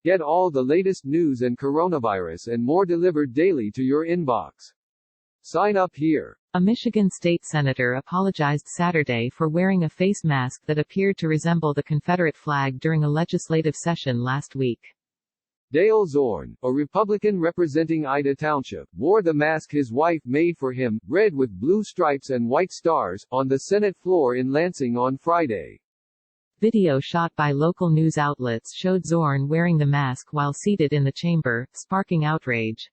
Get all the latest news and coronavirus and more delivered daily to your inbox. Sign up here. A Michigan state senator apologized Saturday for wearing a face mask that appeared to resemble the Confederate flag during a legislative session last week. Dale Zorn, a Republican representing Ida Township, wore the mask his wife made for him, red with blue stripes and white stars, on the Senate floor in Lansing on Friday. Video shot by local news outlets showed Zorn wearing the mask while seated in the chamber, sparking outrage.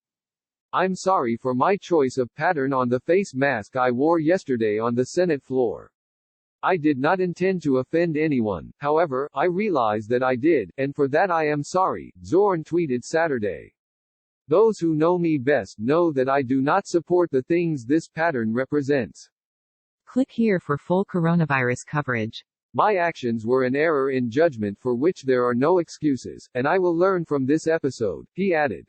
I'm sorry for my choice of pattern on the face mask I wore yesterday on the Senate floor. I did not intend to offend anyone, however, I realize that I did, and for that I am sorry, Zorn tweeted Saturday. Those who know me best know that I do not support the things this pattern represents. Click here for full coronavirus coverage. My actions were an error in judgment for which there are no excuses, and I will learn from this episode, he added.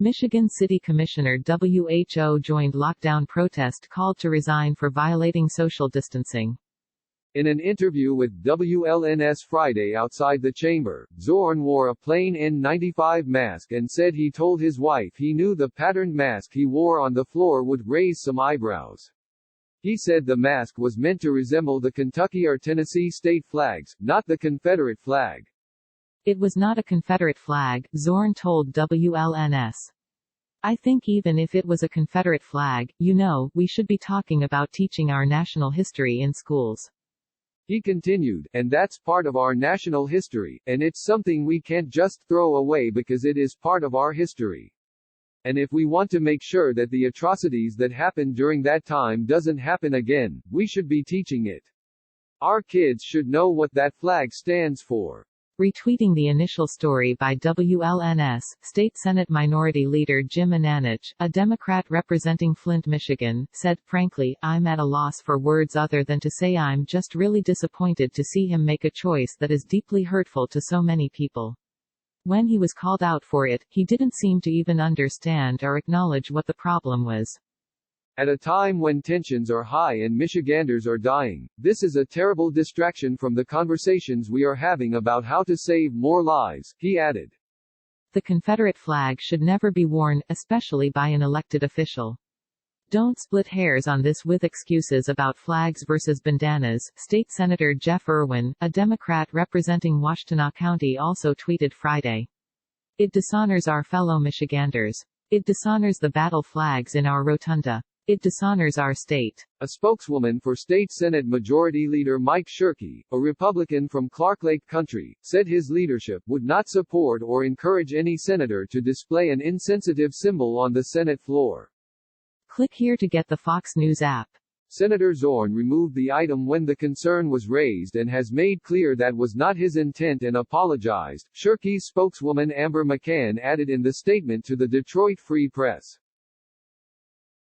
Michigan City Commissioner WHO joined lockdown protest called to resign for violating social distancing. In an interview with WLNS Friday outside the chamber, Zorn wore a plain N95 mask and said he told his wife he knew the patterned mask he wore on the floor would raise some eyebrows. He said the mask was meant to resemble the Kentucky or Tennessee state flags, not the Confederate flag. It was not a Confederate flag, Zorn told WLNS. I think even if it was a Confederate flag, we should be talking about teaching our national history in schools. He continued, and that's part of our national history, and it's something we can't just throw away because it is part of our history. And if we want to make sure that the atrocities that happened during that time doesn't happen again, we should be teaching it. Our kids should know what that flag stands for. Retweeting the initial story by WLNS, State Senate Minority Leader Jim Ananich, a Democrat representing Flint, Michigan, said, frankly, I'm at a loss for words other than to say I'm just really disappointed to see him make a choice that is deeply hurtful to so many people. When he was called out for it, he didn't seem to even understand or acknowledge what the problem was. At a time when tensions are high and Michiganders are dying, this is a terrible distraction from the conversations we are having about how to save more lives, he added. The Confederate flag should never be worn, especially by an elected official. Don't split hairs on this with excuses about flags versus bandanas, State Senator Jeff Irwin, a Democrat representing Washtenaw County also tweeted Friday. It dishonors our fellow Michiganders. It dishonors the battle flags in our rotunda. It dishonors our state. A spokeswoman for State Senate Majority Leader Mike Shirkey, a Republican from Clark Lake Country, said his leadership would not support or encourage any senator to display an insensitive symbol on the Senate floor. Click here to get the Fox News app. Senator Zorn removed the item when the concern was raised and has made clear that was not his intent and apologized, Shirkey's spokeswoman Amber McCann added in the statement to the Detroit Free Press.